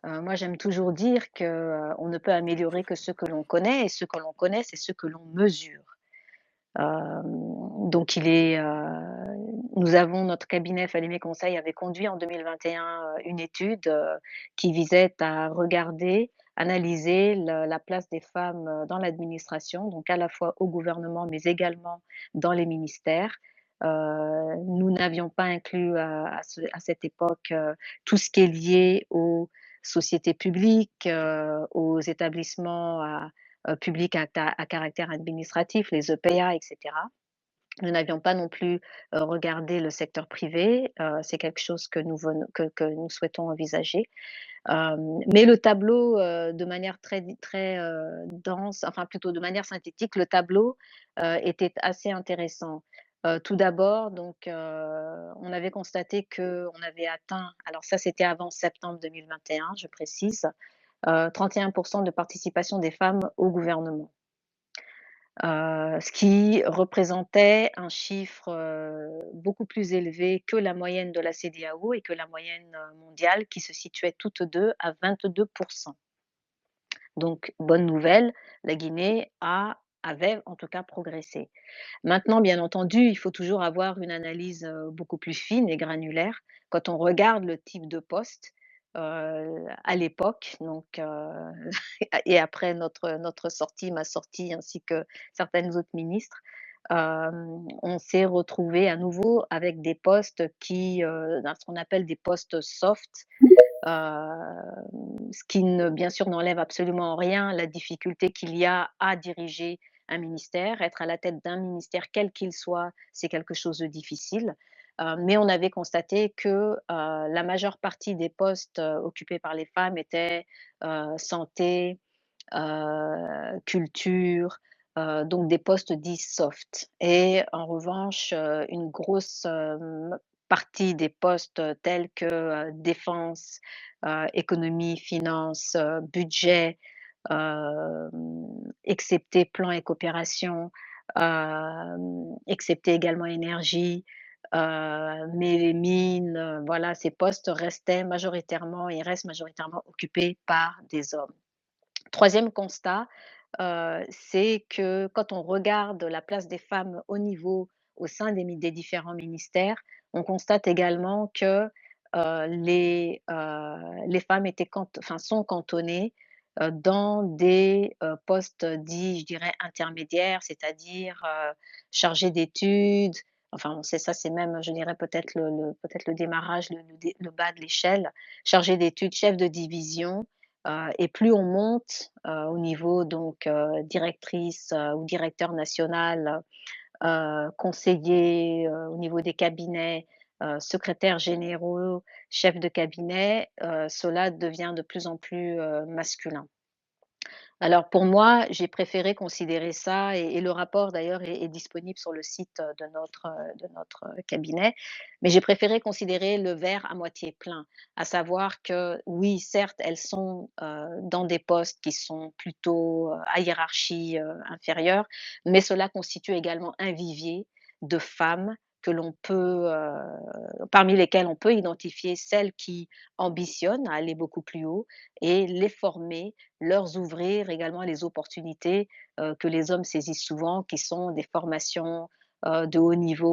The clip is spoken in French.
Moi, j'aime toujours dire que, on ne peut améliorer que ce que l'on connaît et ce que l'on connaît, c'est ce que l'on mesure. Donc nous avons notre cabinet Falime Conseil avait conduit en 2021, une étude, qui visait à regarder, analyser la place des femmes, dans l'administration, donc à la fois au gouvernement, mais également dans les ministères. Nous n'avions pas inclus à cette époque, tout ce qui est lié aux sociétés publiques, aux établissements publics à caractère administratif, les EPA et cetera. Nous n'avions pas non plus, regardé le secteur privé, c'est quelque chose que nous souhaitons envisager. Mais le tableau, de manière très, dense, enfin plutôt de manière synthétique, le tableau, était assez intéressant. Tout d'abord donc, on avait constaté qu'on avait atteint, alors ça c'était avant septembre 2021, je précise, 31 de participation des femmes au gouvernement. Ce qui représentait un chiffre, beaucoup plus élevé que la moyenne de la CEDEAO et que la moyenne, mondiale qui se situait toutes 2 à 22. Donc bonne nouvelle, la Guinée avait en tout cas progressé. Maintenant, bien entendu, il faut toujours avoir une analyse, beaucoup plus fine et granulaire quand on regarde le type de poste, à l'époque donc et après notre sortie, ma sortie ainsi que certaines autres ministres, on s'est retrouvés à nouveau avec des postes ce qu'on appelle des postes soft, ce qui ne bien sûr n'enlève absolument en rien la difficulté qu'il y a à diriger un ministère. Être à la tête d'un ministère, quel qu'il soit, c'est quelque chose de difficile. Mais on avait constaté que, la majeure partie des postes, occupés par les femmes étaient, santé, culture, donc des postes dits soft et en revanche, une grosse, partie des postes tels que, défense, économie, finance, budget, excepté plan et coopération, excepté également énergie, mais les mines, voilà, ces postes restaient majoritairement et restent majoritairement occupés par des hommes. Troisième constat, c'est que quand on regarde la place des femmes au sein des différents ministères, on constate également que, les femmes sont cantonnées, dans des, postes dits, je dirais intermédiaires, c'est-à-dire, chargées d'études, enfin bon, c'est ça, c'est même, je dirais peut-être le démarrage, le bas de l'échelle, chargée d'études, chef de division. Et plus on monte, au niveau donc, directrice, ou directeur national, conseiller, au niveau des cabinets, secrétaires généraux, chefs de cabinet, cela devient de plus en plus, masculin. Alors pour moi, j'ai préféré considérer ça et le rapport d'ailleurs est disponible sur le site, de notre cabinet, mais j'ai préféré considérer le verre à moitié plein. À savoir que oui, certes, elles sont, dans des postes qui sont plutôt, à hiérarchie, inférieure, mais cela constitue également un vivier de femmes que l'on peut, parmi lesquelles on peut identifier celles qui ambitionnent à aller beaucoup plus haut et les former, leur ouvrir également les opportunités, que les hommes saisissent souvent, qui sont des formations, de haut niveau.